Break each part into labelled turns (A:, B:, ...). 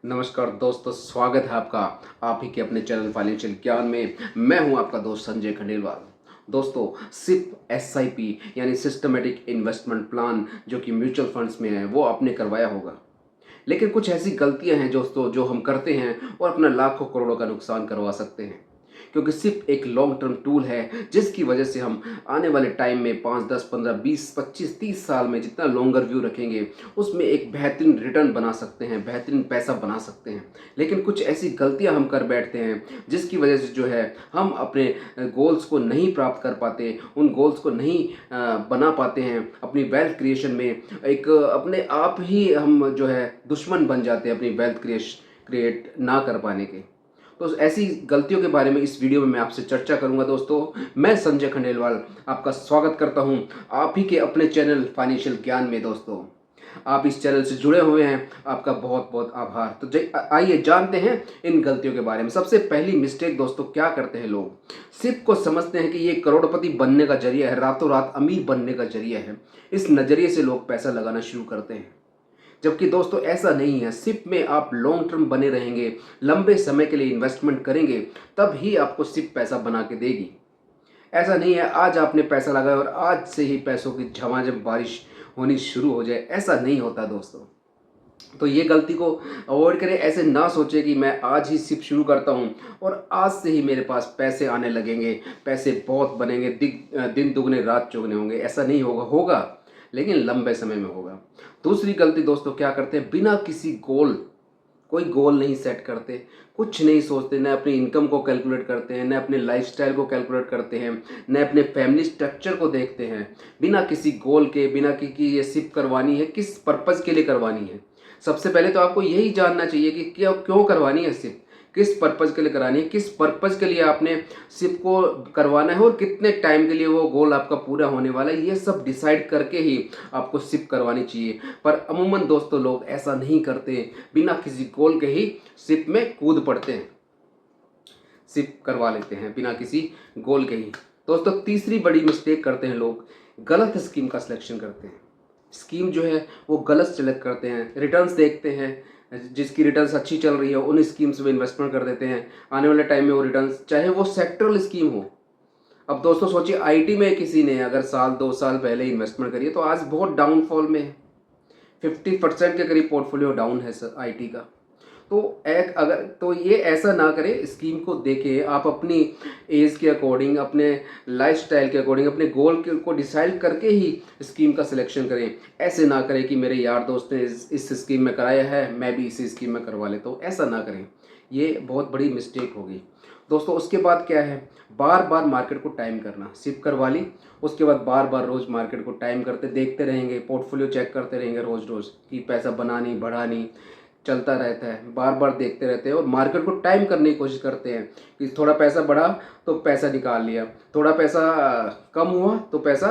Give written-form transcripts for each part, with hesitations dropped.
A: नमस्कार दोस्तों, स्वागत है आपका आप ही के अपने चैनल फाइनेंशियल ज्ञान में। मैं हूं आपका दोस्त संजय खंडेलवाल। दोस्तों, सिप एसआईपी यानी सिस्टमेटिक इन्वेस्टमेंट प्लान जो कि म्यूचुअल फंड्स में है वो आपने करवाया होगा। लेकिन कुछ ऐसी गलतियां हैं दोस्तों जो हम करते हैं और अपना लाखों करोड़ों का नुकसान करवा सकते हैं, क्योंकि सिर्फ एक लॉन्ग टर्म टूल है जिसकी वजह से हम आने वाले टाइम में 5 10 15 20 25 30 साल में जितना लॉन्गर व्यू रखेंगे उसमें एक बेहतरीन रिटर्न बना सकते हैं, बेहतरीन पैसा बना सकते हैं। लेकिन कुछ ऐसी गलतियां हम कर बैठते हैं जिसकी वजह से जो है हम अपने गोल्स को नहीं प्राप्त कर पाते, उन गोल्स को नहीं बना पाते हैं। अपनी वेल्थ क्रिएशन में एक अपने आप ही हम जो है दुश्मन बन जाते हैं अपनी वेल्थ क्रिएट ना कर पाने के। तो ऐसी गलतियों के बारे में इस वीडियो में मैं आपसे चर्चा करूंगा। दोस्तों, मैं संजय खंडेलवाल आपका स्वागत करता हूं आप ही के अपने चैनल फाइनेंशियल ज्ञान में। दोस्तों, आप इस चैनल से जुड़े हुए हैं, आपका बहुत बहुत आभार। तो आइए जानते हैं इन गलतियों के बारे में। सबसे पहली मिस्टेक दोस्तों, क्या करते हैं लोग, सिर्फ को समझते हैं कि ये करोड़पति बनने का जरिया है, रातों रात अमीर बनने का जरिया है। इस नज़रिए से लोग पैसा लगाना शुरू करते हैं, जबकि दोस्तों ऐसा नहीं है। सिप में आप लॉन्ग टर्म बने रहेंगे, लंबे समय के लिए इन्वेस्टमेंट करेंगे, तब ही आपको सिप पैसा बना के देगी। ऐसा नहीं है आज आपने पैसा लगाया और आज से ही पैसों की झमाझम बारिश होनी शुरू हो जाए, ऐसा नहीं होता दोस्तों। तो ये गलती को अवॉइड करें। ऐसे ना सोचें कि मैं आज ही सिप शुरू करता हूँ और आज से ही मेरे पास पैसे आने लगेंगे, पैसे बहुत बनेंगे, दिन दुगने रात चौगने होंगे। ऐसा नहीं होगा, होगा लेकिन लंबे समय में होगा। दूसरी गलती दोस्तों, क्या करते हैं, बिना किसी कोई गोल नहीं सेट करते, कुछ नहीं सोचते, न अपनी इनकम को कैलकुलेट करते हैं, न अपने लाइफस्टाइल को कैलकुलेट करते हैं, न अपने फैमिली स्ट्रक्चर को देखते हैं। बिना किसी गोल के, बिना कि ये सिप करवानी है, किस पर्पज़ के लिए करवानी है। सबसे पहले तो आपको यही जानना चाहिए कि क्यों करवानी है सिप, किस पर्पज़ के लिए करानी है, किस पर्पज़ के लिए आपने सिप को करवाना है और कितने टाइम के लिए वो गोल आपका पूरा होने वाला है। ये सब डिसाइड करके ही आपको सिप करवानी चाहिए। पर अमूमन दोस्तों लोग ऐसा नहीं करते, बिना किसी गोल के ही सिप में कूद पड़ते हैं, सिप करवा लेते हैं बिना किसी गोल के ही। दोस्तों, तीसरी बड़ी मिस्टेक करते हैं लोग, गलत स्कीम का सिलेक्शन करते हैं। स्कीम जो है वो गलत सेलेक्ट करते हैं, रिटर्न्स देखते हैं, जिसकी रिटर्न्स अच्छी चल रही है उन स्कीम्स में इन्वेस्टमेंट कर देते हैं। आने वाले टाइम में वो रिटर्न्स, चाहे वो सेक्टरल स्कीम हो। अब दोस्तों सोचिए, आईटी में किसी ने अगर साल 2 साल पहले इन्वेस्टमेंट करी है तो आज बहुत डाउनफॉल में है, 50% के करीब पोर्टफोलियो डाउन है सर आईटी का। तो एक अगर तो ये ऐसा ना करें, स्कीम को देखें, आप अपनी एज के अकॉर्डिंग, अपने लाइफस्टाइल के अकॉर्डिंग, अपने गोल को डिसाइड करके ही स्कीम का सिलेक्शन करें। ऐसे ना करें कि मेरे यार दोस्त ने इस स्कीम में कराया है, मैं भी इसी स्कीम में करवा लेता हूँ। ऐसा ना करें, ये बहुत बड़ी मिस्टेक होगी दोस्तों। उसके बाद क्या है, बार बार मार्केट को टाइम करना। सिप करवा ली, उसके बाद बार बार रोज़ मार्केट को टाइम करते देखते रहेंगे, पोर्टफोलियो चेक करते रहेंगे रोज़ रोज़ कि पैसा बनानी बढ़ानी, चलता रहता है। बार बार देखते रहते हैं और मार्केट को टाइम करने की कोशिश करते हैं कि थोड़ा पैसा बढ़ा तो पैसा निकाल लिया, थोड़ा पैसा कम हुआ तो पैसा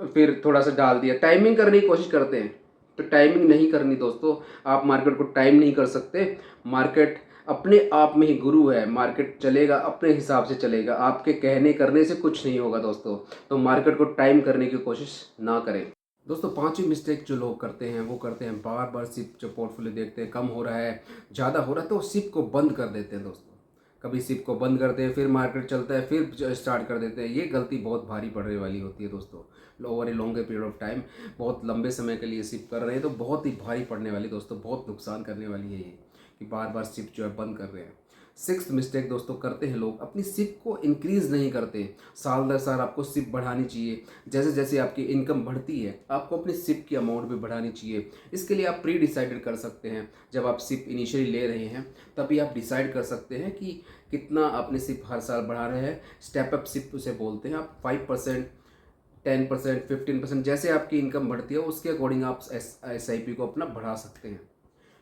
A: फिर थोड़ा सा डाल दिया, टाइमिंग करने की कोशिश करते हैं। तो टाइमिंग नहीं करनी दोस्तों, आप मार्केट को टाइम नहीं कर सकते। मार्केट अपने आप में ही गुरु है, मार्केट चलेगा अपने हिसाब से चलेगा, आपके कहने करने से कुछ नहीं होगा दोस्तों। तो मार्केट को टाइम करने की कोशिश ना करें। दोस्तों, पांचवी मिस्टेक जो लोग करते हैं वो करते हैं बार बार सिप, जो पोर्टफोलियो देखते हैं कम हो रहा है, ज़्यादा हो रहा है तो सिप को बंद कर देते हैं दोस्तों। कभी सिप को बंद करते हैं, फिर मार्केट चलता है, फिर स्टार्ट कर देते हैं। ये गलती बहुत भारी पड़ने वाली होती है दोस्तों। Over a longer period of time, बहुत लंबे समय के लिए सिप कर रहे हैं तो बहुत ही भारी पड़ने वाली दोस्तों, बहुत नुकसान करने वाली है ये कि बार बार सिप जो है बंद कर रहे हैं। सिक्स्थ मिस्टेक दोस्तों करते हैं लोग, अपनी सिप को इंक्रीज़ नहीं करते। साल दर साल आपको सिप बढ़ानी चाहिए। जैसे जैसे आपकी इनकम बढ़ती है आपको अपनी सिप की अमाउंट भी बढ़ानी चाहिए। इसके लिए आप प्री डिसाइडेड कर सकते हैं। जब आप सिप इनिशियली ले रहे हैं तभी आप डिसाइड कर सकते हैं कि कितना अपने सिप हर साल बढ़ा रहे हैं। स्टेप अप सिप उसे बोलते हैं। आप 5%, 10%, 15%, जैसे आपकी इनकम बढ़ती है उसके अकॉर्डिंग आप SIP को अपना बढ़ा सकते हैं।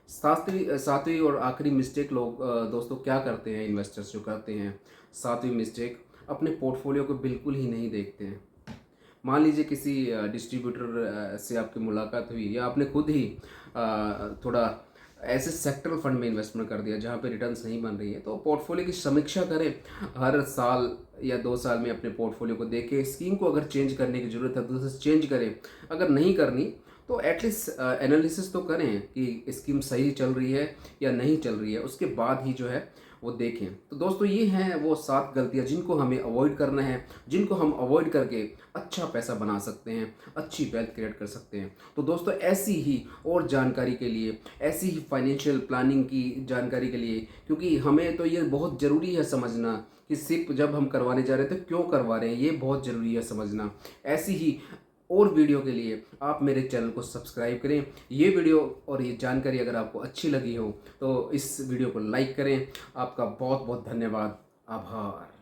A: सातवीं और आखिरी मिस्टेक लोग दोस्तों क्या करते हैं, इन्वेस्टर्स जो करते हैं, सातवीं मिस्टेक, अपने पोर्टफोलियो को बिल्कुल ही नहीं देखते हैं। मान लीजिए किसी डिस्ट्रीब्यूटर से आपकी मुलाकात हुई या आपने खुद ही थोड़ा ऐसे सेक्टरल फंड में इन्वेस्टमेंट कर दिया जहाँ पे रिटर्न्स नहीं बन रही है, तो पोर्टफोलियो की समीक्षा करें। हर साल या 2 साल में अपने पोर्टफोलियो को देखें, स्कीम को अगर चेंज करने की ज़रूरत है तो उसे चेंज करें। अगर नहीं करनी तो एटलीस्ट एनालिसिस तो करें कि स्कीम सही चल रही है या नहीं चल रही है, उसके बाद ही जो है वो देखें। तो दोस्तों ये हैं वो 7 गलतियां जिनको हमें अवॉइड करना है, जिनको हम अवॉइड करके अच्छा पैसा बना सकते हैं, अच्छी वेल्थ क्रिएट कर सकते हैं। तो दोस्तों ऐसी ही और जानकारी के लिए, ऐसी ही फाइनेंशियल प्लानिंग की जानकारी के लिए, क्योंकि हमें तो ये बहुत ज़रूरी है समझना कि सिर्फ जब हम करवाने जा रहे हैं तो क्यों करवा रहे हैं, ये बहुत ज़रूरी है समझना। ऐसी ही और वीडियो के लिए आप मेरे चैनल को सब्सक्राइब करें। ये वीडियो और ये जानकारी अगर आपको अच्छी लगी हो तो इस वीडियो को लाइक करें। आपका बहुत बहुत धन्यवाद, आभार।